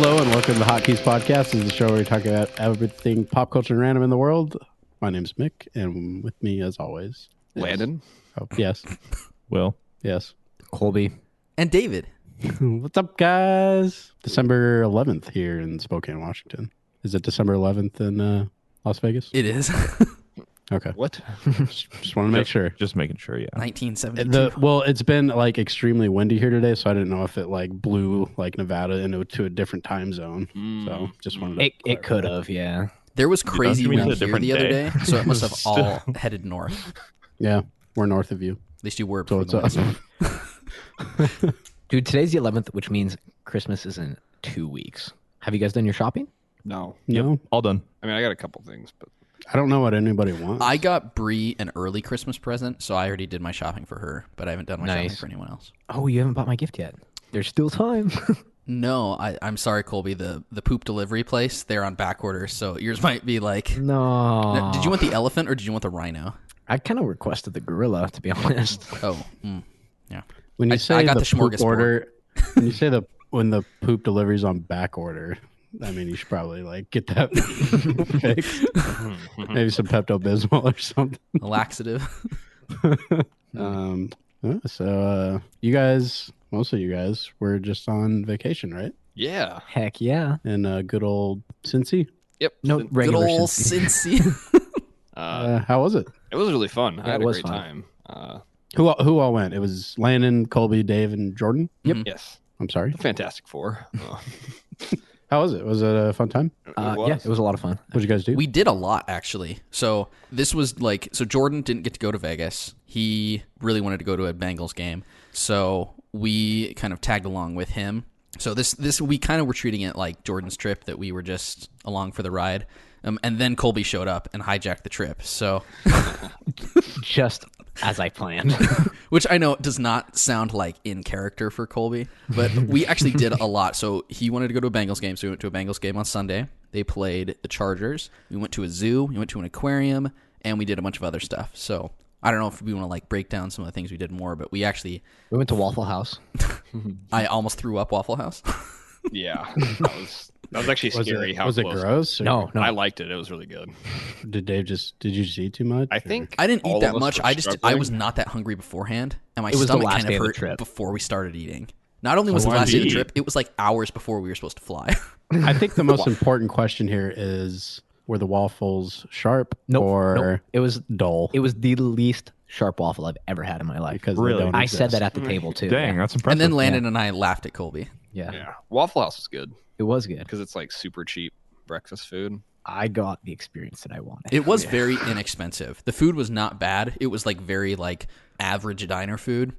Hello and welcome to the Hotkeys podcast. This is the show where we talk about everything pop culture and random in the world. My name's Mick, and with me, as always, Landon. Oh, yes. Will. Yes. Colby. And David. What's up, guys? December 11th here in Spokane, Washington. Is it December 11th in Las Vegas? It is. Okay. What? Just want to make sure. Just making sure, yeah. 1972. Well, it's been like extremely windy here today, so I didn't know if it like blew like Nevada into a different time zone. So just wanted to It could have, yeah. There was crazy Don't you mean wind it's a here the different other day? day, so it must have all headed north. Yeah, we're north of you. At least you were. So before it's the wind. Dude, today's the 11th, which means Christmas is in 2 weeks. Have you guys done your shopping? No. No, All done. I mean, I got a couple things, but I don't know what anybody wants. I got Bree an early Christmas present, so I already did my shopping for her, but I haven't done my shopping Nice. for anyone else. Oh, you haven't bought my gift yet. There's still time. No, I'm sorry, Colby. The poop delivery place, they're on back order, so yours might be like. No. Did you want the elephant or did you want the rhino? I kind of requested the gorilla, to be honest. Oh, yeah. When you I say got the the poop smorgasbord. order, when you say when the poop delivery's on back order, I mean you should probably like get that fixed. Maybe some Pepto-Bismol or something. A laxative. You guys, most of you guys, were just on vacation, right? yeah. Heck yeah. In good old Cincy. Yep. No, Good regular old Cincy. Cincy. How was it? It was really fun. I had a was great fun. time. Who all went? It was Landon, Colby, Dave, and Jordan. Yes. I'm sorry. The Fantastic Four. How was it? Was it a fun time? Yeah, it was a lot of fun. What'd you guys do? We did a lot, actually. So this was so Jordan didn't get to go to Vegas. He really wanted to go to a Bengals game. So we kind of tagged along with him. So this we kind of were treating it like Jordan's trip, that we were just along for the ride. And then Colby showed up and hijacked the trip. So Just as I planned. which I know does not sound like in character for Colby, but we actually did a lot. So he wanted to go to a Bengals game, so we went to a Bengals game on Sunday. They played the Chargers. We went to a zoo. We went to an aquarium, and we did a bunch of other stuff. So I don't know if we want to like break down some of the things we did more, but we We went to Waffle House. I almost threw up Waffle House. Yeah. That was actually scary. Was it gross? Or No. I liked it. It was really good. Did you just eat too much? I think I didn't all eat that of us much. were I struggling. was not that hungry beforehand, and my It was the stomach last kind day of of the hurt trip. before we started eating. Not only was the why last day of the did you trip, it was like hours before we were supposed to fly. I think the most important question here is: were the waffles sharp or It was dull? It was the least sharp waffle I've ever had in my life. Because Really? they don't I said exist. that at the table, too. Dang, that's impressive. And then Landon and I laughed at Colby. Yeah. Yeah. Waffle House was good It was good. because it's like super cheap breakfast food. I got the experience that I wanted. It was very inexpensive. The food was not bad. It was like very like average diner food.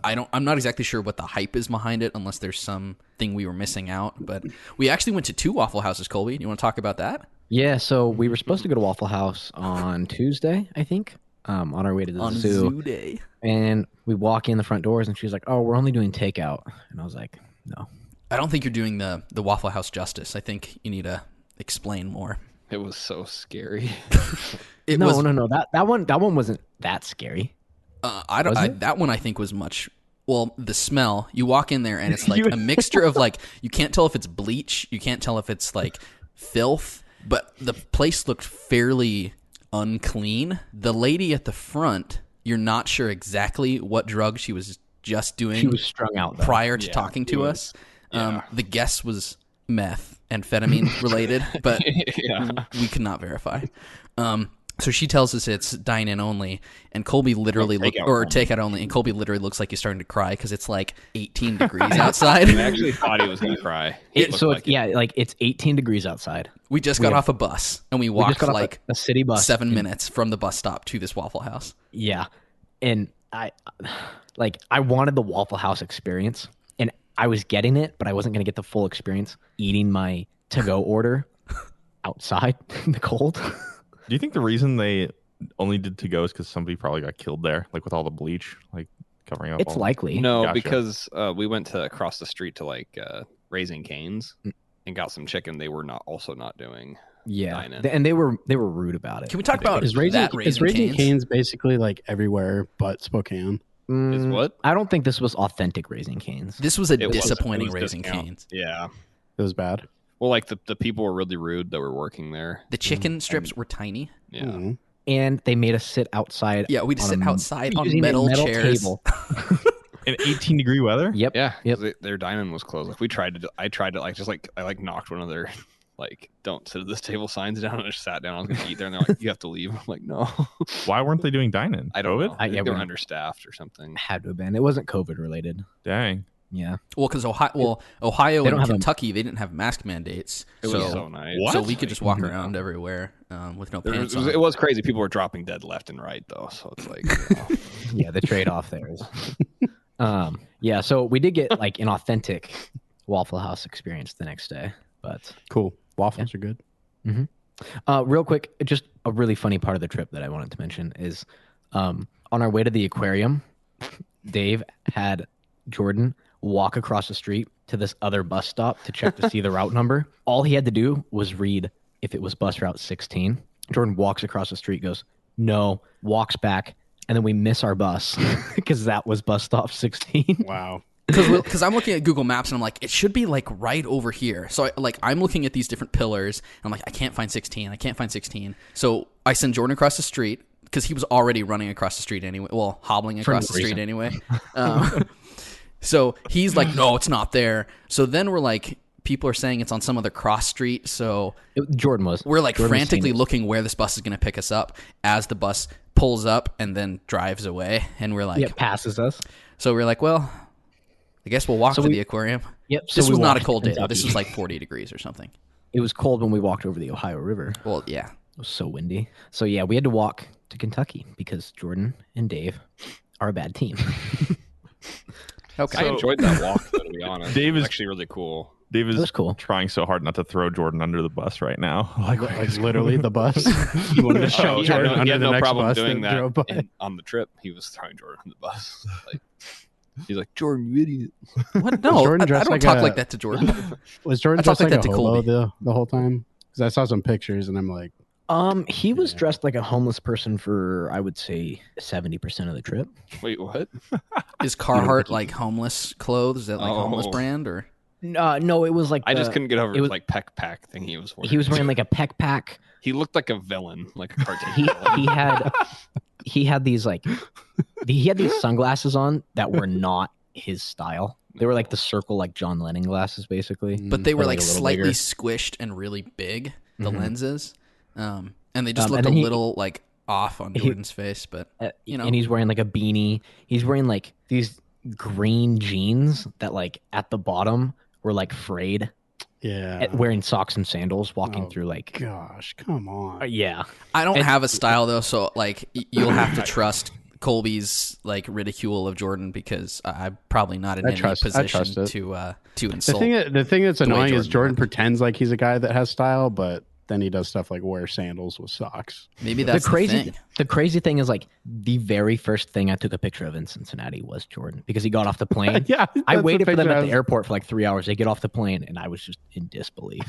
I'm not exactly sure what the hype is behind it, unless there's something we were missing out. But we actually went to 2 Waffle Houses, Colby. You want to talk about that? Yeah, so we were supposed to go to Waffle House on Tuesday, I think, on our way to the On zoo. Zoo Day. And we walk in the front doors, and she's like, "Oh, we're only doing takeout." And I was like, "No." I don't think you're doing the Waffle House justice. I think you need to explain more. It was so scary. No. That one wasn't that scary. That one I think was much. Well, the smell. You walk in there and it's like a mixture of like, you can't tell if it's bleach, you can't tell if it's like filth, but the place looked fairly unclean. The lady at the front, you're not sure exactly what drug she was just doing. She was strung out, though. prior to talking to us. The guess was meth, amphetamine related, but we could not verify. So she tells us it's dine-in only, and Colby literally takeout only, and Colby literally looks like he's starting to cry because it's like 18 degrees outside. I actually thought he was going to cry. It's 18 degrees outside. We just got off a bus, and we We walked just got off like a city bus. 7 minutes from the bus stop to this Waffle House. Yeah, and I wanted the Waffle House experience, and I was getting it, but I wasn't going to get the full experience eating my to-go order outside in the cold. Do you think the reason they only did to go is because somebody probably got killed there, like with all the bleach, like covering up? It's likely. No, Gotcha. because we went to across the street to like Raising Cane's and got some chicken. They were not doing. Yeah, dine-in. and they were rude about it. Can we talk about Is Raising Cane's? Cane's basically like everywhere but Spokane? Is what? I don't think this was authentic Raising Cane's. This was a It wasn't. disappointing It was Raising discount. Cane's. Yeah. It was bad. Well, like the people were really rude that were working there. The chicken strips were tiny. Yeah. Mhm. And they made us sit outside. Yeah, we just sit outside on using a metal chairs. table. In 18-degree weather? Yep. Yeah, Yep. their dining was closed. Like I tried to I knocked one of their like don't sit at this table signs down, and I just sat down. I was gonna eat there, and they're like, "You have to leave." I'm like, "No, Why weren't they doing dine-in? I don't COVID? know. I think they were we're- understaffed or something." Had to have been. It wasn't COVID related. Dang. Yeah. Well, because Ohio They don't and have a- Kentucky, they didn't have mask mandates. It was so nice. What? So we could just walk around everywhere with no pants on. It was crazy. People were dropping dead left and right, though. So it's like, you know. Yeah, the trade off there is. Yeah, so we did get like an authentic Waffle House experience the next day, but Cool. Waffles are good. real quick, just a really funny part of the trip that I wanted to mention is on our way to the aquarium, Dave had Jordan walk across the street to this other bus stop to check to see the route number. All he had to do was read if it was bus route 16. Jordan walks across the street, goes, no, walks back, and then we miss our bus because that was bus stop 16. Wow. Because I'm looking at Google Maps and I'm like, it should be like right over here. So I'm looking at these different pillars and I'm like, I can't find 16. I can't find 16. So I send Jordan across the street because he was already running across the street anyway. Well, hobbling across the street anyway. So he's like, no, it's not there. So then we're like, people are saying it's on some other cross street. So Jordan was. we're like Jordan was frantically seeing it. looking where this bus is going to pick us up as the bus pulls up and then drives away. And we're like, Yeah, passes us. so we're like, well, I guess we'll walk So to we- the aquarium. Yep. So This we was not a walked cold to day though. This Kentucky. was like 40 degrees or something. It was cold when we walked over the Ohio River. Well, yeah. It was so windy. So yeah, we had to walk to Kentucky because Jordan and Dave are a bad team. Okay. I enjoyed that walk, though, to be honest. Dave It was is- actually really cool. Dave is That was cool. trying so hard not to throw Jordan under the bus right now. Like literally the bus. You wanted to shove He Jordan had under no the next problem bus doing that drove by. that on the trip. He was throwing Jordan on the bus. Like, he's like, Jordan, you idiot. What? No, Jordan I dressed don't like talk a- like that to Jordan. Was Jordan I talk just like like that a to hobo Colby. the whole time? Because I saw some pictures and I'm like, He was Yeah. dressed like a homeless person for I would say 70% of the trip. Wait, what? Is Carhartt like homeless clothes? Is that like homeless Oh. brand or? No, it was like I just the- couldn't get over it was- his like peck pack thing he was wearing. He was wearing like a peck pack. He looked like a villain, like a cartoon. He villain. he had these like he had these sunglasses on that were not his style. They were like the circle like John Lennon glasses basically. But they were Or, like a little slightly bigger. squished and really big. The Mhm. lenses, and they just And looked a then he- little like off on Jordan's face. But you know, And he's wearing like a beanie. He's wearing like these green jeans that like at the bottom were like frayed. yeah. Wearing socks and sandals, walking Oh, through like Gosh, come on. yeah. I don't and- have a style though, so like you'll have to trust Colby's like ridicule of Jordan because I'm probably not in I any trust it. position to The insult. thing that's the way annoying is Jordan Jordan went. pretends like he's a guy that has style, but then he does stuff like wear sandals with socks. Maybe that's The crazy thing is like the very first thing I took a picture of in Cincinnati was Jordan because he got off the plane. Yeah, I that's the waited for them picture I at the was- airport for like 3 hours. They get off the plane and I was just in disbelief.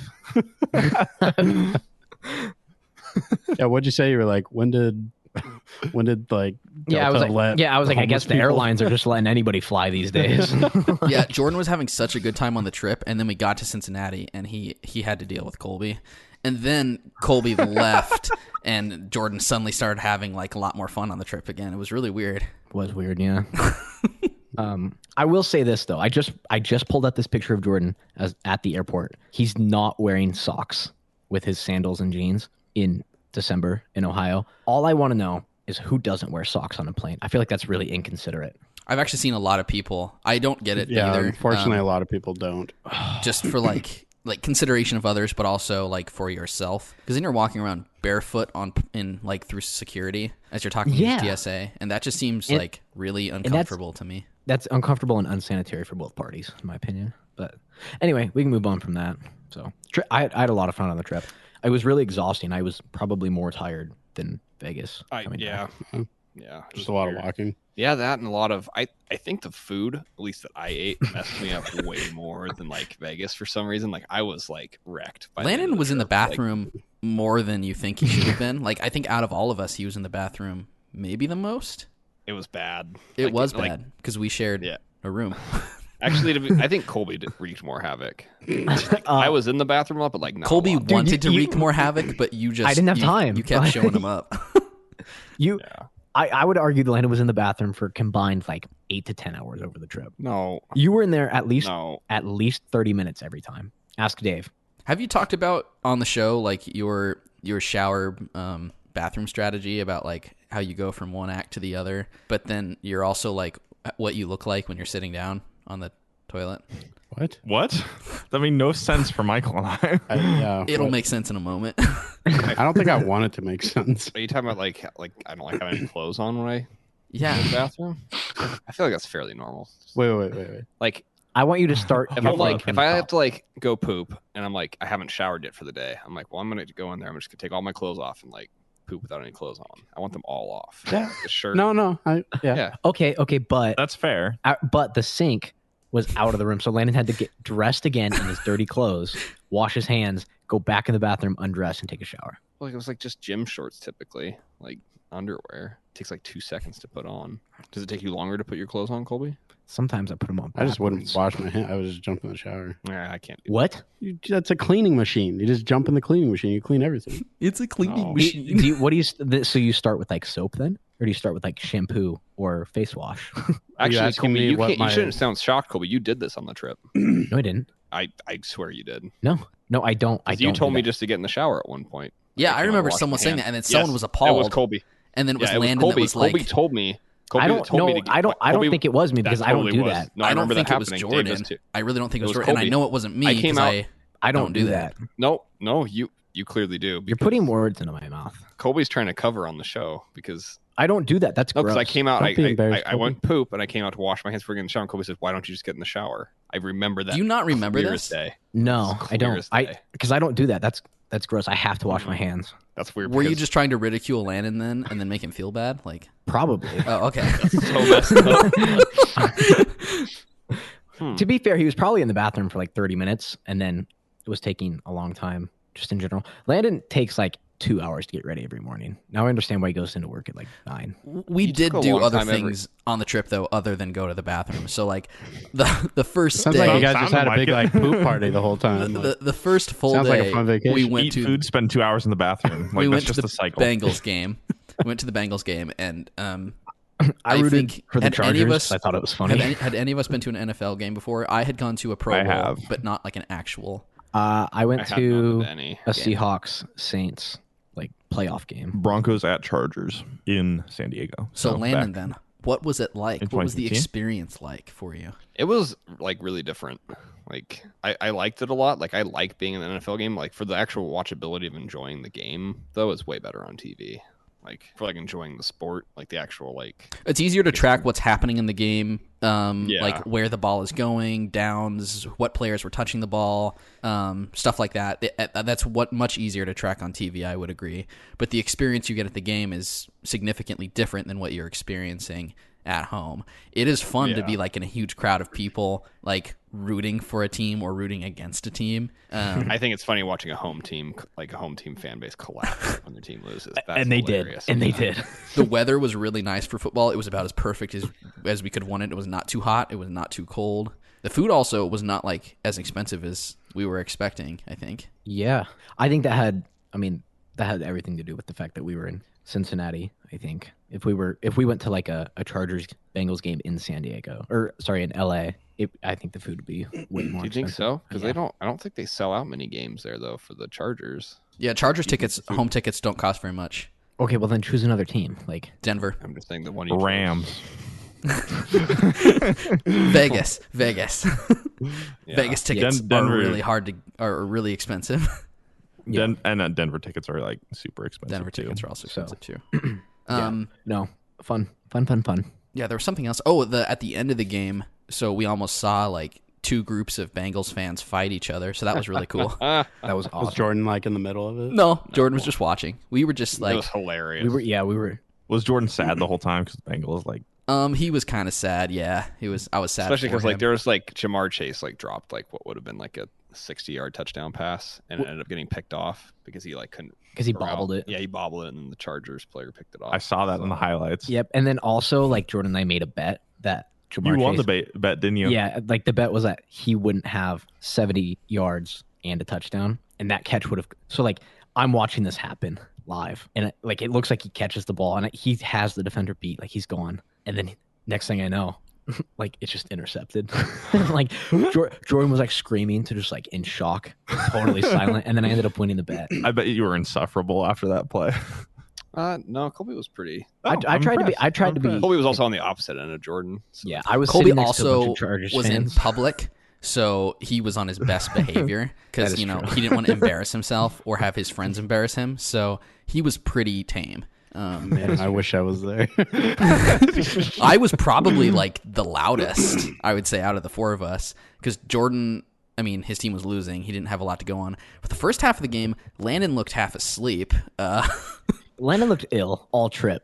Yeah, what'd you say? You were like, when did like Yeah, I was Delta like, let I homeless guess the people- airlines are just letting anybody fly these days. Yeah, Jordan was having such a good time on the trip, and then we got to Cincinnati, and he had to deal with Colby, and then Colby left, and Jordan suddenly started having like a lot more fun on the trip again. It was really weird. Was weird, yeah. I will say this though. I just pulled up this picture of Jordan at the airport. He's not wearing socks with his sandals and jeans in December in Ohio. All I want to know is who doesn't wear socks on a plane. I feel like that's really inconsiderate. I've actually seen a lot of people. I don't get it Yeah, either. unfortunately, a lot of people don't. Just for like consideration of others, but also like for yourself, because then you're walking around barefoot in like through security as you're talking Yeah. to TSA, and that just seems And- like really uncomfortable to me. That's uncomfortable and unsanitary for both parties, in my opinion. But anyway, we can move on from that. So I had a lot of fun on the trip. It was really exhausting. I was probably more tired than Vegas. coming Yeah, back. yeah. it Just was a lot weird. of walking. Yeah, that and a lot of I think the food, at least that I ate, messed me up way more than like Vegas for some reason. Like I was like wrecked. By the end of Landon was in the trip. Like, bathroom more than you think he should have been. Like I think out of all of us, he was in the bathroom maybe the most. it was bad. It Like, was like, bad because we shared Yeah. a room. Actually, I think Colby wreaked more havoc. I was in the bathroom a lot, but like not Colby a lot. wanted to wreak more havoc, but you just I didn't have time. You kept showing him up. I would argue that Landon was in the bathroom for combined like 8 to 10 hours over the trip. No, You were in there at least 30 minutes every time. Ask Dave. Have you talked about on the show like your shower bathroom strategy about like how you go from one act to the other, but then you're also like what you look like when you're sitting down on the toilet? What? That made no sense for Michael and I. It'll make sense in a moment. I don't think I want it to make sense. Are you talking about like I don't like having clothes on when I in Yeah. the bathroom? I feel like that's fairly normal. Wait. Like I want you to start. if I'm like if I have to like go poop and I'm like I haven't showered yet for the day, I'm like, well, I'm gonna go in there. I'm just gonna take all my clothes off and like poop without any clothes on. I want them all off. Yeah. The shirt. No. Yeah. Okay, but That's fair. but the sink was out of the room, so Landon had to get dressed again in his dirty clothes, wash his hands, go back in the bathroom, undress, and take a shower. Well, it was like just gym shorts typically, like underwear. It takes like 2 seconds to put on. Does it take you longer to put your clothes on, Colby? Sometimes I put them on. I just wouldn't backwards. wash my hands. I would just jump in the shower. Yeah, I can't do What? That's a cleaning machine. You just jump in the cleaning machine. You clean everything. It's a cleaning Oh. What do you? So you start with like soap then, or do you start with like shampoo or face wash? Actually, asking Colby, me you what can't. my- You shouldn't sound shocked, Colby. You did this on the trip. No, I didn't. I swear you did. No, I don't. I 'Cause don't. you told do me that. just to get in the shower at one point. Yeah, Like, I you remember wanna wash someone my saying hands. that, and then someone was It appalled. was Colby. And then it was Yeah, Landon Colby. that was like, Colby told me. Colby I don't told me know. to, I don't Colby- think it was me that because I don't totally do was. that. No, I don't remember think that it was happening. Jordan. Dave does too. I really don't think it It was was Jordan. And I Colby. know it wasn't me I came because out- I don't do that. No, you clearly do. You're because putting words into my mouth. Colby's trying to cover on the show because I don't do that. That's no, gross. because I came out. Don't be embarrassed, I went poop and I came out to wash my hands before getting in the shower. And Colby said, "Why don't you just get in the shower?" I remember that. Do you not remember clear this? as day. No, It's I don't. clear as day. Because I don't do that. That's gross. I have to wash my hands. That's weird. Were you because just trying to ridicule Landon then and then make him feel bad? Like, Probably. oh, okay. so messed up? To be fair, he was probably in the bathroom for like 30 minutes, and then it was taking a long time. Just in general, Landon takes like 2 hours to get ready every morning. Now I understand why he goes into work at like 9. We You did took a do long other time every- things on the trip though, other than go to the bathroom. So like the first Sounds day, like you guys just had a Sounded big like like poop party the whole time. the first full Sounds day, like a fun vacation. we went Eat to food, spend 2 hours in the bathroom. Like, we went that's to just the a cycle. Bengals game. We went to the Bengals game, and I rooted think for the had any of Chargers. us- I thought it was funny. had any of us been to an NFL game before? I had gone to a Pro I Bowl, have. but not like an actual. I went I had none to of any. a Seahawks Saints like playoff game. Broncos at Chargers in San Diego. So Landon, back- then, what was it like? In What was the 2015? experience like for you? It was like really different. Like I liked it a lot. Like I like being in an NFL game. Like for the actual watchability of enjoying the game, though, it's way better on TV. Like for like enjoying the sport, like the actual like It's easier to track what's happening in the game, Yeah. like where the ball is going, downs, what players were touching the ball, stuff like that. That's much easier to track on TV, I would agree. But the experience you get at the game is significantly different than what you're experiencing at home. It is fun to be like in a huge crowd of people, like rooting for a team or rooting against a team. I think it's funny watching a home team fan base collapse when their team loses. That's And they hilarious. did. And they did. The weather was really nice for football. It was about as perfect as we could want it. It was not too hot. It was not too cold. The food also was not like as expensive as we were expecting, I think. Yeah. I think that had everything to do with the fact that we were in Cincinnati, I think. If we went to like a Chargers Bengals game in San Diego, or sorry, in LA, I think the food would be way more Do you think expensive. so? Because Yeah. I don't think they sell out many games there though for the Chargers. Yeah, Chargers tickets, home tickets don't cost very much. Okay, well then choose another team. Like Denver, I'm just saying the one you chose. Rams. Vegas. Yeah. Vegas tickets Denver- are really are really expensive. And Denver tickets are like super expensive. Denver too. tickets are also So. expensive too. no, fun. Yeah, there was something else. Oh, at the end of the game, so we almost saw like two groups of Bengals fans fight each other. So that was really cool. That was Was awesome. Jordan like in the middle of it? No, Jordan was just watching. We were just It like, was hilarious. We were. Was Jordan sad the whole time because Bengals like he was kind of sad. Yeah, he was. I was sad, especially because because like there was like Jamar Chase like dropped like what would have been like a 60-yard touchdown pass and it ended up getting picked off because he like couldn't Because he corral- bobbled it. Yeah, he bobbled it and then the Chargers player picked it off. I saw that in the highlights. Yep. And then also like Jordan and I made a bet that Jamar You won Chase. the bet, didn't you? Yeah, like the bet was that he wouldn't have 70 yards and a touchdown, and that catch would have. So like I'm watching this happen live, and it looks like he catches the ball, and he has the defender beat, like he's gone, and then next thing I know, like it's just intercepted. Like Jordan was like screaming to just like in shock, totally silent, and then I ended up winning the bet. I bet you were insufferable after that play. No, Colby was pretty. I tried to be. Colby was also on the opposite end of Jordan. So. Yeah, I was. Colby sitting next to a bunch also of Chargers was fans. in public, so he was on his best behavior because That is true. he didn't want to embarrass himself or have his friends embarrass him. So he was pretty tame. Man, I wish I was there. I was probably like the loudest, I would say, out of the four of us because Jordan. I mean, his team was losing. He didn't have a lot to go on. But the first half of the game, Landon looked half asleep. Landon looked ill all trip.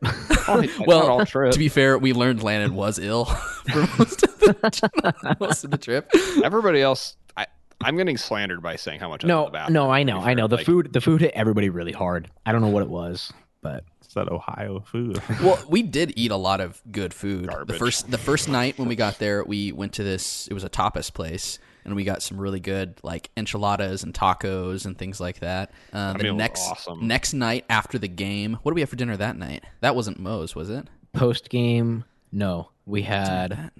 Well, to be fair, we learned Landon was ill for most of the trip. Everybody else, I'm getting slandered by saying how much. I love the bathroom, I to be know. fair. The Like, food hit everybody really hard. I don't know what it was, but It's that Ohio food. Well, we did eat a lot of good food. Garbage. The first night when we got there, we went to this. It was a tapas place, and we got some really good like enchiladas and tacos and things like that. The meal was next awesome. next night after the game, what did we have for dinner that night? That wasn't Moe's, was it? post game, no, we had.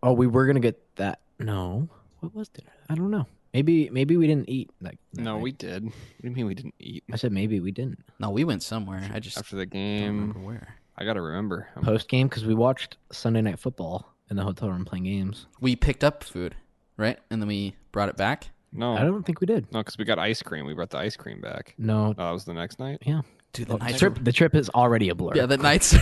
We were gonna get that. No, what was dinner? I don't know. Maybe we didn't eat. Like no, night. we did. What do you mean we didn't eat I said maybe we didn't No, we went somewhere. I just after the don't game? remember where. I gotta remember. post game because we watched Sunday Night Football in the hotel room playing games. We picked up food, right, and then we brought it back. No, I don't think we did. no, because we got ice cream. We brought the ice cream back. No, Oh, that was the next night. yeah. Dude, the The nights trip, were- the trip is already a blur. Yeah, the nights.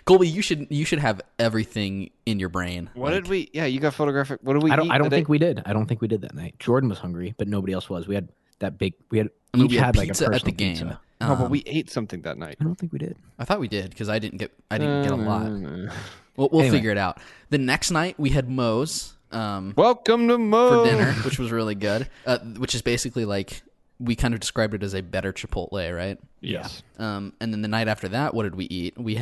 Colby, you should have everything in your brain. What Like, did we? Yeah, you got photographic. What did we? I don't. eat I don't the day- think we did. I don't think we did that night. Jordan was hungry, but nobody else was. We had that big. We had I mean, each we had had like a pizza at personal the game. pizza. No, but we ate something that night. I don't think we did. I thought we did because I didn't get a lot. Uh, We'll Anyway. figure it out. The next night we had Moe's Welcome to Mo for dinner, which was really good. Which is basically like we kind of described it as a better Chipotle, right? Yes. And then the night after that, what did we eat? We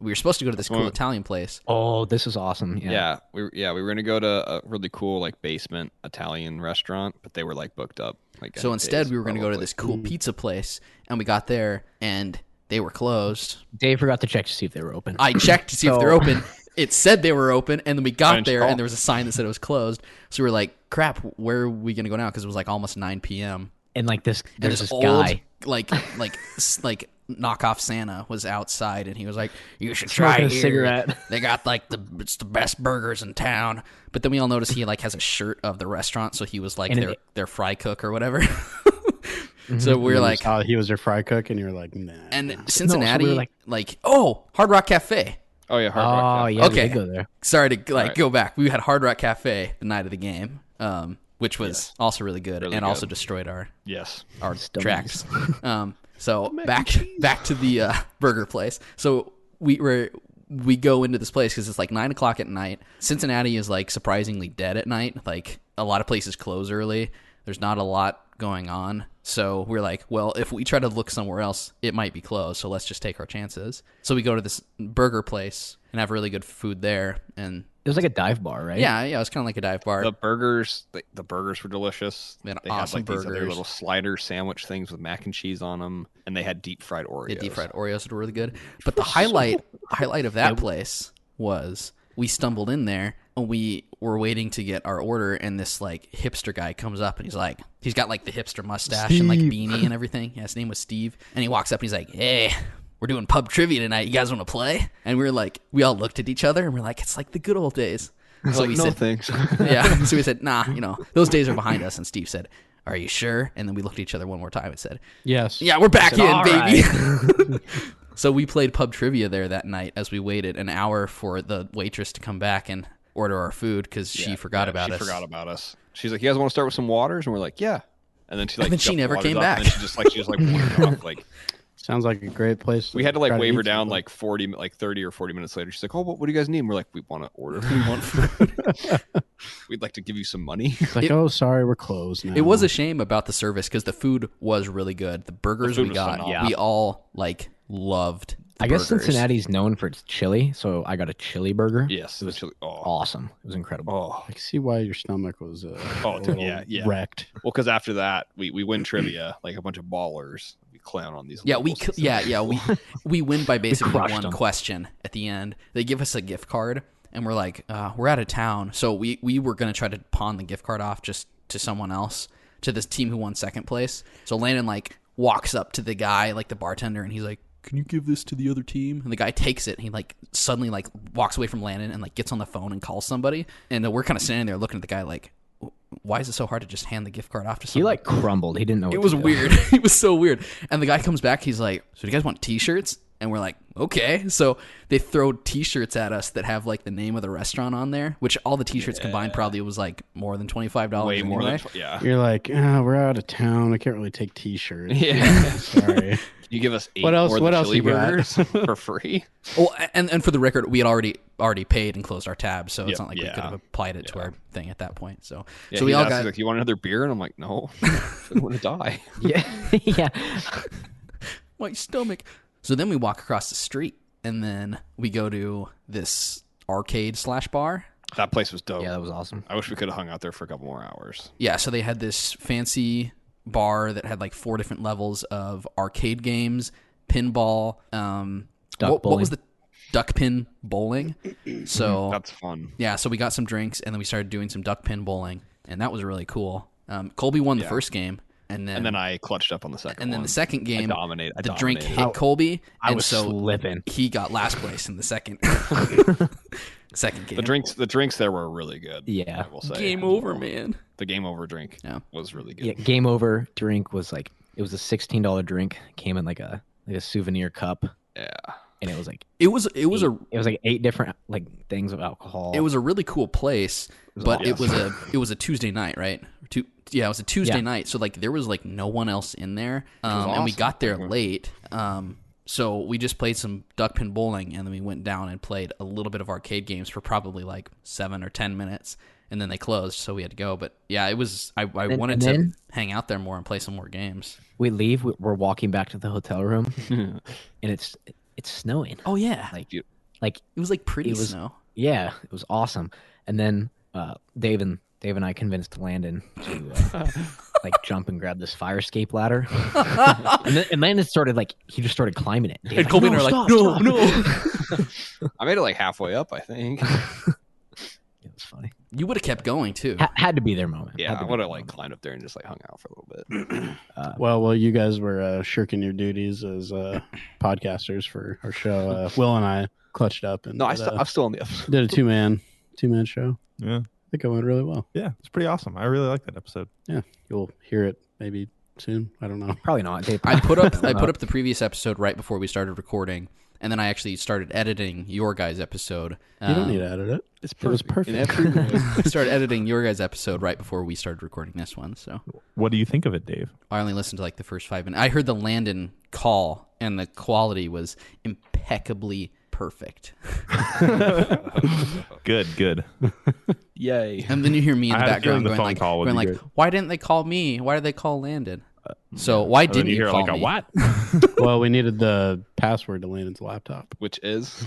were supposed to go to this cool Well- Italian place. Oh, this is awesome. Yeah. We were gonna go to a really cool like basement Italian restaurant, but they were like booked up. Like So any instead, days, we were going to go to probably. this cool pizza place, and we got there, and they were closed. Dave forgot to check to see if they were open. I checked to see if they're open. It said they were open, and then we got didn't you there, call? and there was a sign that said it was closed. So we were like, "Crap, where are we going to go now?" Because it was like almost 9 p.m. And like this, And there's this this old, guy. like knockoff Santa was outside, and he was like, "You should try Smoking a here. cigarette." They got like it's the best burgers in town." But then we all noticed he like has a shirt of the restaurant, so he was like And their fry cook or whatever. So we're like, he was your fry cook, and you're like, nah. and Cincinnati, were like, oh, Hard Rock Cafe. Oh yeah, Hard Rock. Oh yeah. yeah, Okay. we did go there. Sorry to Right. go back. We had Hard Rock Cafe the night of the game, which was also really good, Really and good. also destroyed our Yes. tracks. So back to the burger place. So we go into this place because it's like 9 o'clock at night. Cincinnati is like surprisingly dead at night. Like a lot of places close early. There's not a lot going on. So we're like, well, if we try to look somewhere else, it might be closed. So let's just take our chances. So we go to this burger place and have really good food there. And It was like a dive bar, right? yeah, it was kind of like a dive bar. The burgers, the burgers were delicious. They had They awesome had like these other burgers. little slider sandwich things with mac and cheese on them, and they had deep fried Oreos. The deep fried Oreos were really good. But the highlight of that place was we stumbled in there and we were waiting to get our order, and this like hipster guy comes up and he's got like the hipster mustache and like beanie and everything. Yeah, his name was Steve. And he walks up and he's like, "Hey, we're doing pub trivia tonight. You guys want to play?" And we all looked at each other and we're like, "It's like the good old days." So Like, we no said, thanks. yeah. So we said, "Nah, those days are behind us." And Steve said, "Are you sure?" And then we looked at each other one more time and said, yes. "Yeah, we're back in, "All baby." So we played pub trivia there that night as we waited an hour for the waitress to come back and order our food because she forgot about us. She forgot about us. She's like, "You guys want to start with some waters?" And we're like, "Yeah." And then she like, And then she jumped the never waters came up, back. And then she just wandered off. Like Sounds like a great place. we had to like try wave eat her down something. like 30 or 40 minutes later. She's like, "Oh, what do you guys need?" And we're like, "We want to order. We want food. We'd like to give you some money." It's like, oh, sorry, we're closed now. It was a shame about the service because the food was really good. The burgers The food we was got, phenomenal. we all like loved the I guess burgers. Cincinnati's known for its chili, so I got a chili burger. Yes, It was actually, awesome. It was incredible. Oh, I can see why your stomach was Oh, a little yeah. wrecked. well, because after that we win trivia like a bunch of ballers. We clown on these. Yeah, locals. we win by basically crushed one them. question at the end. They give us a gift card, and we're like, we're out of town, so we were gonna try to pawn the gift card off just to someone else, to this team who won second place. So Landon like walks up to the guy, like the bartender, and he's like, "Can you give this to the other team?" And the guy takes it, and he like suddenly like walks away from Landon and like gets on the phone and calls somebody. And we're kind of standing there looking at the guy like, why is it so hard to just hand the gift card off to He someone? like crumbled. He didn't know. It what was to do. weird. It was so weird. And the guy comes back. He's like, "So do you guys want T-shirts?" And we're like, "Okay." So they throw T-shirts at us that have like the name of the restaurant on there, which all the T-shirts combined probably was like more than $25. way more anyway. than yeah. You're like, we're out of town. I can't really take T-shirts. Yeah. Sorry. You give us 8 What else- more what the else chili you got? burgers for free. Well, and for the record, we had already paid and closed our tab, so it's not like we yeah. could have applied it to our thing at that point. So Yeah, so we he all asked, got he's like, "You want another beer?" And I'm like, "No, I want to die." Yeah, yeah. my stomach. So then we walk across the street, and then we go to this arcade/bar. That place was dope. Yeah, that was awesome. I wish we could have hung out there for a couple more hours. Yeah, so they had this fancy bar that had like 4 different levels of arcade games, pinball, what bowling. was the duck pin bowling? So That's fun. yeah, so we got some drinks and then we started doing some duck pin bowling, and that was really cool. Colby won the first game, and then I clutched up on the second. and then one. the second game, I the drink dominated. hit Colby, I and was so slipping. he got last place in the second second game. The drinks there were really good. Yeah. I will say. Game over, man. The game over drink Yeah. was really good. Yeah, game over drink was like it was a $16 drink. Came in like a souvenir cup, Yeah. and it was like It was it was like 8 different like things of alcohol. It was a really cool place, but awesome. it was a Tuesday night, right? It was a Tuesday Yeah. night, so like there was like no one else in there, and we awesome. got there late. So we just played some duck pin bowling, and then we went down and played a little bit of arcade games for probably like 7 or 10 minutes, and then they closed, so we had to go. But yeah, it was. I wanted and to then- hang out there more and play some more games. we leave. We're walking back to the hotel room, and it's snowing. Oh yeah, Like You- like it was like pretty it was- snow. yeah, it was awesome. And then Dave and I convinced Landon to like jump and grab this fire escape ladder, and Landon started like he just started climbing it. Dave's And Colby and I were like, no, no. I made it like halfway up, I think. It was funny. You would have kept going too. Had to be their moment. Yeah, Had to I be would their have like moment. climbed up there and just like hung out for a little bit. Well, you guys were shirking your duties as podcasters for our show. Will and I clutched up and No, did, I'm still on the episode. did a two-man show. Yeah. I think it went really well. Yeah. It's pretty awesome. I really like that episode. Yeah, you'll hear it maybe soon. I don't know. Probably not. Dave, I put up the previous episode right before we started recording, and then I actually started editing your guys' episode. You don't need to edit it. It was perfect. In every way. I started editing your guys' episode right before we started recording this one. So What do you think of it, Dave? I only listened to like the first 5 minutes. I heard the Landon call, and the quality was impeccably perfect. Good. Yay. And then you hear me in I the had a background feeling the going phone like, call would be great. why didn't they call me? Why did they call Landon? So why And then didn't you hear call like me? a what? Well, we needed the password to Landon's laptop, Which is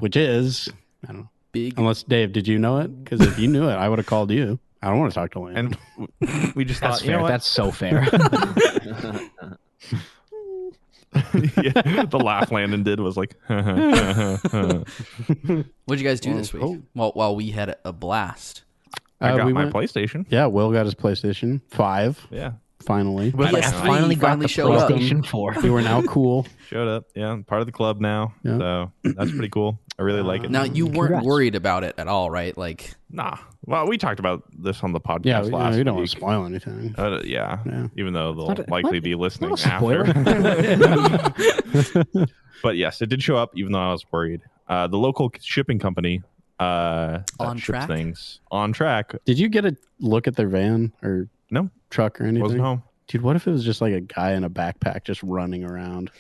which is I don't know. Big. Unless Dave, did you know it? Because if you knew it, I would have called you. I don't want to talk to Landon. And we just that's thought, you fair. know what? That's so fair. Yeah, the laugh Landon did was like, What'd you guys do this week? cool. While we had a blast. I got we my went- PlayStation. Yeah, Will got his PlayStation 5 Yeah, finally. But like, I PS3 finally got finally the showed up. PlayStation 4. You are now cool. showed up. Yeah, I'm part of the club now. Yeah. So that's pretty cool. I really like it. Now you weren't Congrats. worried about it at all, right? Like Nah. Well, we talked about this on the podcast Yeah, last we don't want week. to spoil anything. Yeah. Yeah. Even though they'll not a- likely what? be listening Not a spoiler. after. But yes, it did show up, even though I was worried. The local shipping company that On ships track? things on track. Did you get a look at their van or No, truck or anything? wasn't home. Dude, what if it was just like a guy in a backpack just running around?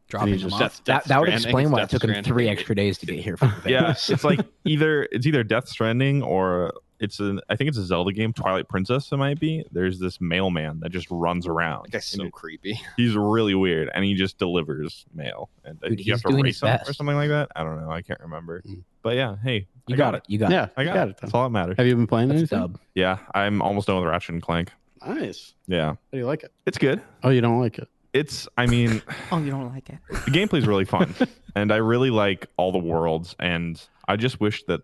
dropping And them he off. just- That would Stranding. explain why it Death took him Stranding. 3 extra days to get here from Yeah, Vegas. it's like either Death Stranding or I think it's a Zelda game, Twilight Princess. It might be. There's this mailman that just runs around. That guy's so creepy. He's really weird, and he just delivers mail, and Dude, you have he's to doing race his him or best. something like that. I don't know. I can't remember. But yeah, hey, You I got it. You got Yeah, it. I got it. it. That's all that matters. Have you been playing That's anything? dub. Yeah, I'm almost done with Ratchet and Clank. Nice. Yeah, How do you like it? it's good. Oh, you don't like it? I mean, Oh, you don't like it? the gameplay's really fun, and I really like all the worlds, and I just wish that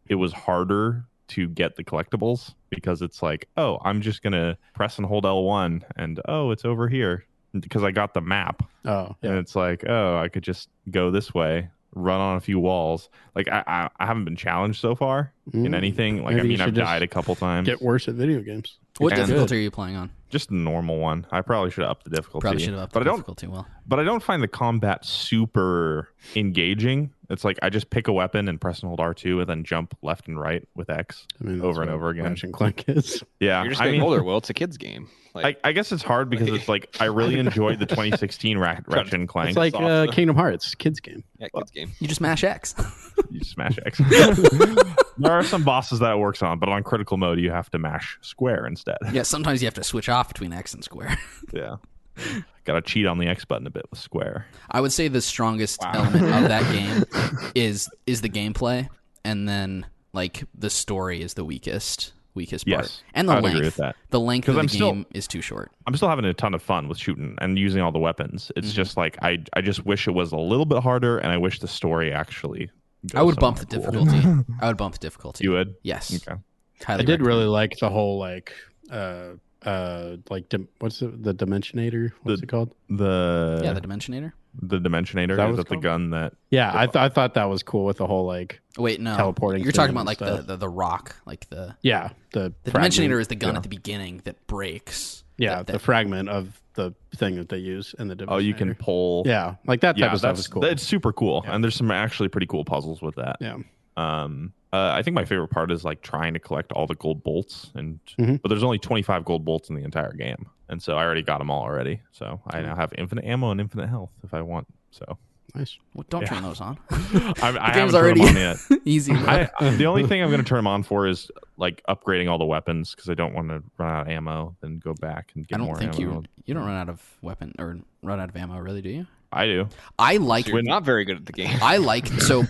it was harder to get the collectibles, because it's like, oh, I'm just gonna press and hold L1 and oh, it's over here, because I got the map. Oh, And yeah. it's like, oh, I could just go this way, run on a few walls. Like I haven't been challenged so far in anything. Like, Maybe I you mean, I've should just died a couple times. Get worse at video games. What And- difficulty are you playing on? Just the normal one. I probably should have upped the difficulty. Probably should have upped but the I don't. difficulty. Well, But I don't find the combat super engaging. It's like I just pick a weapon and press and hold R2 and then jump left and right with X I mean, over that's and what over again. Ratchet and Clank is. Yeah, You're just I getting mean, older, Will. It's a kid's game. Like, I guess it's hard because it's like I really enjoyed the 2016 Ratchet and Clank. It's like Kingdom Hearts, kids game. yeah, kid's game. you just mash X. You smash X. There are some bosses that it works on, but on critical mode you have to mash square instead. Yeah, sometimes you have to switch off between X and square. Yeah. Got to cheat on the X button a bit with square. I would say the strongest element of that game is the gameplay, and then like the story is the weakest part. Yes, And the I would length. agree with that. The length of the I'm still- game is too short. I'm still having a ton of fun with shooting and using all the weapons. It's just like I just wish it was a little bit harder, and I wish the story actually. I would bump the somewhere cool. difficulty. I would bump the difficulty. You would? Yes. Okay. Highly I did recommend. really like the whole what's the Dimensionator? What's it called? The Yeah, the Dimensionator. the Dimensionator. that Is what that it's the called? gun that? Yeah, I thought that was cool with the whole like Wait, no. teleporting You're talking thing about like and stuff. the rock, like the the Dimensionator fragment. is the gun Yeah. at the beginning that breaks. Yeah, That- the fragment of the thing that they use in the Dimensionator. Oh, you can pull. Yeah, like that type Yeah, of stuff is cool. That's super cool, Yeah. and there's some actually pretty cool puzzles with that. Yeah. I think my favorite part is like trying to collect all the gold bolts, and Mhm. but there's only 25 gold bolts in the entire game, and so I already got them all already. So I now have infinite ammo and infinite health if I want. So Nice. Well, don't Yeah. turn those on. I haven't game's turned already- them on yet. Easy. The only thing I'm going to turn them on for is like upgrading all the weapons, because I don't want to run out of ammo, then go back and get I don't more think ammo. you don't run out of weapon or run out of ammo, really, do you? I do. I like So you're not very good at the game. I like so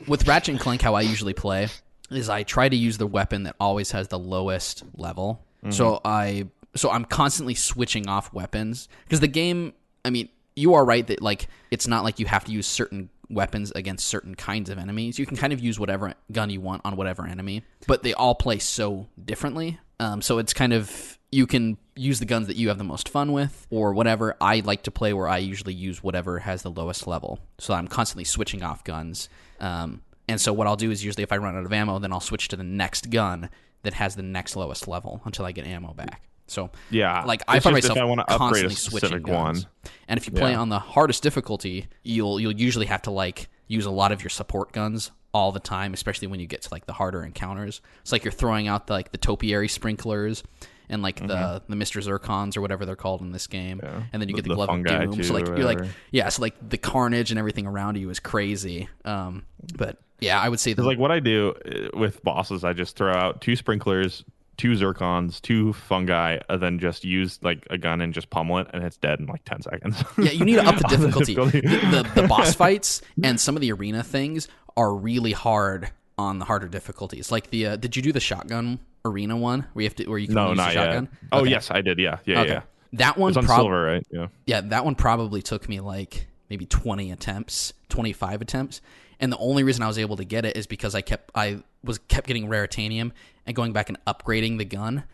with Ratchet and Clank, how I usually play is I try to use the weapon that always has the lowest level. So I'm constantly switching off weapons, because the game, I mean, you are right that like it's not like you have to use certain weapons against certain kinds of enemies. You can kind of use whatever gun you want on whatever enemy, but they all play so differently. So it's kind of, you can use the guns that you have the most fun with or whatever. I like to play where I usually use whatever has the lowest level. So I'm constantly switching off guns. And so what I'll do is usually if I run out of ammo, then I'll switch to the next gun that has the next lowest level until I get ammo back. So Yeah, like I it's find just if myself I want to upgrade a constantly switching specific guns. one. And if you play Yeah. on the hardest difficulty, you'll usually have to like use a lot of your support guns all the time, especially when you get to like the harder encounters. It's like you're throwing out the, like the topiary sprinklers and like the Mr. Zircons or whatever they're called in this game, Yeah. and then you get the The glove of fungi doom. too, So like or you're like whatever. so like the carnage and everything around you is crazy. But yeah, I would say that Because like what I do with bosses, I just throw out 2 sprinklers, 2 zircons, 2 fungi, and then just use like a gun and just pummel it, and it's dead in like 10 seconds. yeah, you need to up the On the difficulty. difficulty. The boss fights and some of the arena things are really hard on the harder difficulties. Like the did you do the shotgun arena one where you can No, use not the yet. shotgun? Oh Okay. yes, I did. Yeah. Okay. That one It's on silver, right? Yeah. Yeah, that one probably took me like maybe 20 attempts, 25 attempts. And the only reason I was able to get it is because I kept getting raritanium and going back and upgrading the gun,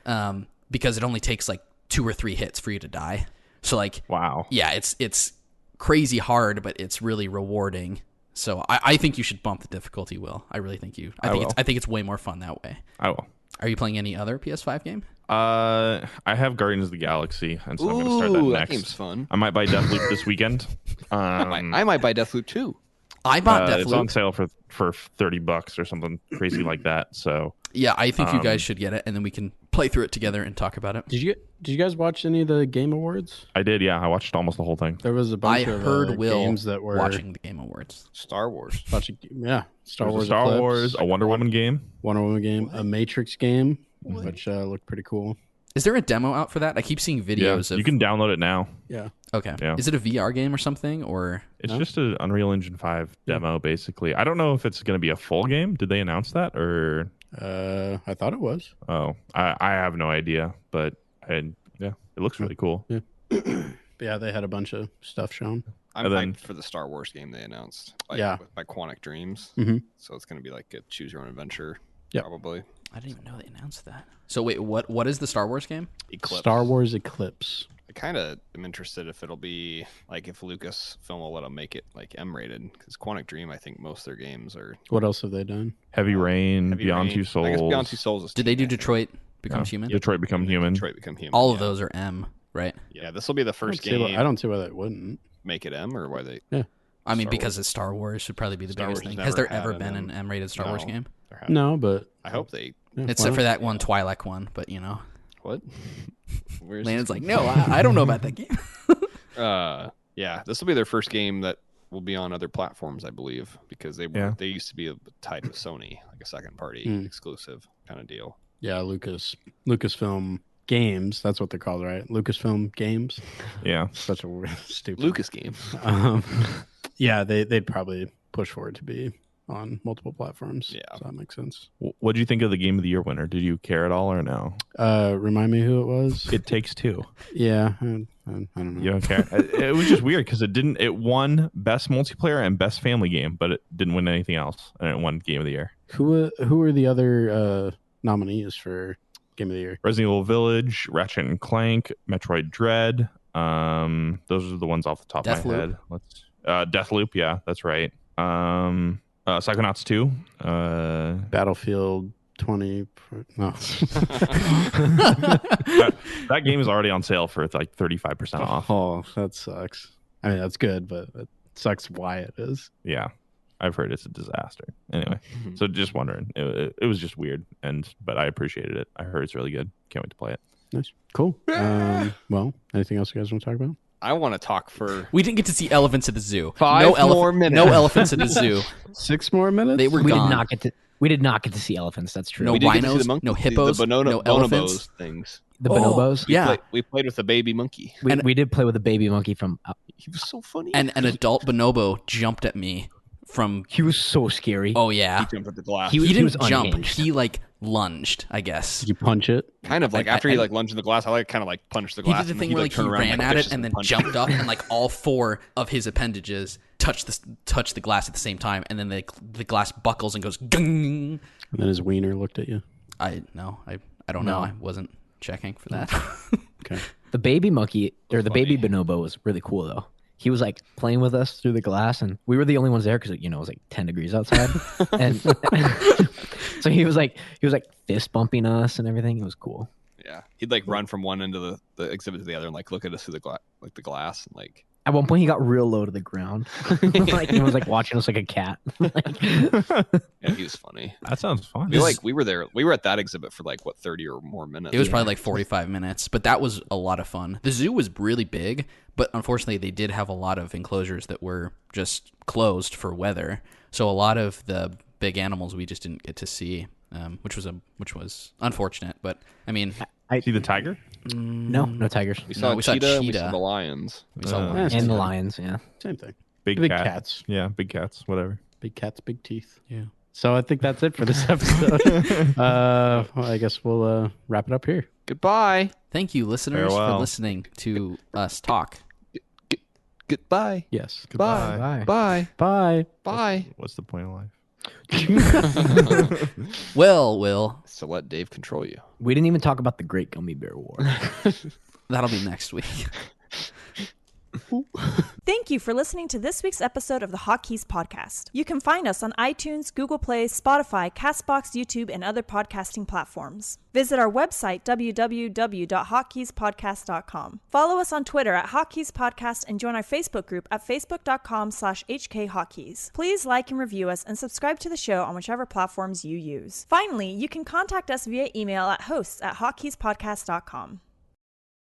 because it only takes like 2 or 3 hits for you to die. So like, Wow. yeah, it's crazy hard, but it's really rewarding. So I think you should bump the difficulty, Will. I really think you. I think it's way more fun that way. I will. Are you playing any other PS5 game? I have Guardians of the Galaxy, and so I'm going to start that Ooh, next. that game's fun. I might buy Deathloop this weekend. I might buy Deathloop too. I bought It's Deathloop. on sale for $30 or something crazy like that. So Yeah, I think you guys should get it, and then we can play through it together and talk about it. Did you guys watch any of the Game Awards? I did, yeah. I watched almost the whole thing. There was a I bunch of heard Will games that were watching the Game Awards. Star Wars. Star There was Wars, a Star Eclipse, Wars, a Wonder Woman game. Wonder Woman game, a Matrix game, which looked pretty cool. Is there a demo out for that? I keep seeing videos of. You can download it now. Yeah. Okay. Yeah. Is it a VR game or something, or? It's just an Unreal Engine 5 demo, basically. I don't know if it's going to be a full game. Did they announce that, or? I thought it was. Oh, I have no idea, but it looks really cool. Yeah. Yeah, they had a bunch of stuff shown. I'm And then- hyped for the Star Wars game they announced. By Quantic Dreams. Mhm. So it's going to be like a choose your own adventure. Yep. Probably. I didn't even know they announced that. So wait, what is the Star Wars game? Eclipse. Star Wars Eclipse. I kind of am interested if it'll be like if Lucasfilm will let them make it like M-rated, because Quantic Dream, I think most of their games are. What else have they done? Heavy Rain, Heavy Beyond Rain. Two Souls. I guess Beyond Two Souls is. Did they do teen, I think. Detroit Becomes Yeah. Human? Detroit Become Human. Detroit Become Human. All of yeah. those are M, right? Yeah, this will be the I first don't see why- game. I don't see why that wouldn't. Make it M or why they. I mean, Star because it's Star Wars, should probably be the Star biggest Wars thing. has Has there never ever had been an an M-rated Star Wars No. game? There have- No, but I hope they. yeah, Except why for not? that one Twi'lek one, but you know, What? Where's Landon's like, no, I don't know about that game. Yeah, this will be their first game that will be on other platforms, I believe, because they used to be tied with Sony, like a second party exclusive kind of deal. Yeah, Lucasfilm Games. That's what they're called, right? Lucasfilm Games. Yeah. Such a weird, stupid. Lucas game. Yeah, they'd probably push for it to be on multiple platforms. Yeah. So that makes sense. What did you think of the Game of the Year winner? Did you care at all or no? Remind me who it was. It Takes Two. Yeah, I don't know. You don't care. It was just weird because it won Best Multiplayer and Best Family Game, but it didn't win anything else, and it won Game of the Year. Who are the other nominees for Game of the Year? Resident Evil Village, Ratchet and Clank, Metroid Dread. Those are the ones off the top of my head. Deathloop, yeah, that's right. Psychonauts 2. Battlefield 20. No. That game is already on sale for like 35% off. Oh, that sucks. I mean, that's good, but it sucks why it is. Yeah, I've heard it's a disaster. Anyway, so just wondering. It was just weird, but I appreciated it. I heard it's really good. Can't wait to play it. Nice. Cool. Well, anything else you guys want to talk about? I want to talk for We didn't get to see elephants at the zoo. Five more minutes. No elephants at the zoo. 6 more minutes? They were We gone. did not get to see elephants. That's true. No we did get to see rhinos, the monkey, no hippos, the no elephants. bonobos things. The bonobos. Yeah. We played with the baby monkey. We did play with a baby monkey from. He was so funny. And an adult bonobo jumped at me from. He was so scary. Oh yeah. he jumped at the glass. He was didn't jump. unhinged. He like lunged, I guess. Did you punch it? kind of like I- after I- he like lunged in the glass, I kind of like punched the He glass. did the and thing then where like he turned around ran like at it vicious and then punched jumped up and like all 4 of his appendages touched the glass at the same time, and then the glass buckles and goes gung. And then his wiener looked at you. I don't know. I wasn't checking for that. Okay. The baby monkey or the baby bonobo was really cool though. He was like playing with us through the glass, and we were the only ones there because it was like 10 degrees outside, and so he was like fist bumping us and everything. It was cool. Yeah, he'd like run from one end of the exhibit to the other and like look at us through the glass and like. At one point, he got real low to the ground, like he was like watching us like a cat. Yeah, he was funny. That sounds fun. We were there. We were at that exhibit for like 30 or more minutes. It was probably like 45 minutes, but that was a lot of fun. The zoo was really big, but unfortunately they did have a lot of enclosures that were just closed for weather. So a lot of the big animals we just didn't get to see, which was unfortunate. But I mean, See the tiger? No tigers. We saw we saw cheetah. And we saw cheetah. the lions. we saw Yeah, And the lions, yeah. Same thing. Big Big cat. cats. Yeah, big cats. Whatever. Big cats, big teeth. Yeah. So I think that's it for this episode. Well, I guess we'll wrap it up here. Goodbye. Thank you, listeners, for Farewell. listening to us talk. Goodbye. Yes. Bye. Bye. Bye. Bye. Bye. What's the point of life? Well, Will, So let Dave control you. We didn't even talk about the Great Gummy Bear War. that'll be next week. Thank you for listening to this week's episode of the Hotkeys podcast. You can find us on iTunes, Google Play, Spotify, CastBox, YouTube, and other podcasting platforms. Visit our website, www.hotkeyspodcast.com. Follow us on Twitter at Hotkeys Podcast and join our Facebook group at facebook.com/HKHotkeys. Please like and review us and subscribe to the show on whichever platforms you use. Finally, you can contact us via email at hosts@hotkeyspodcast.com.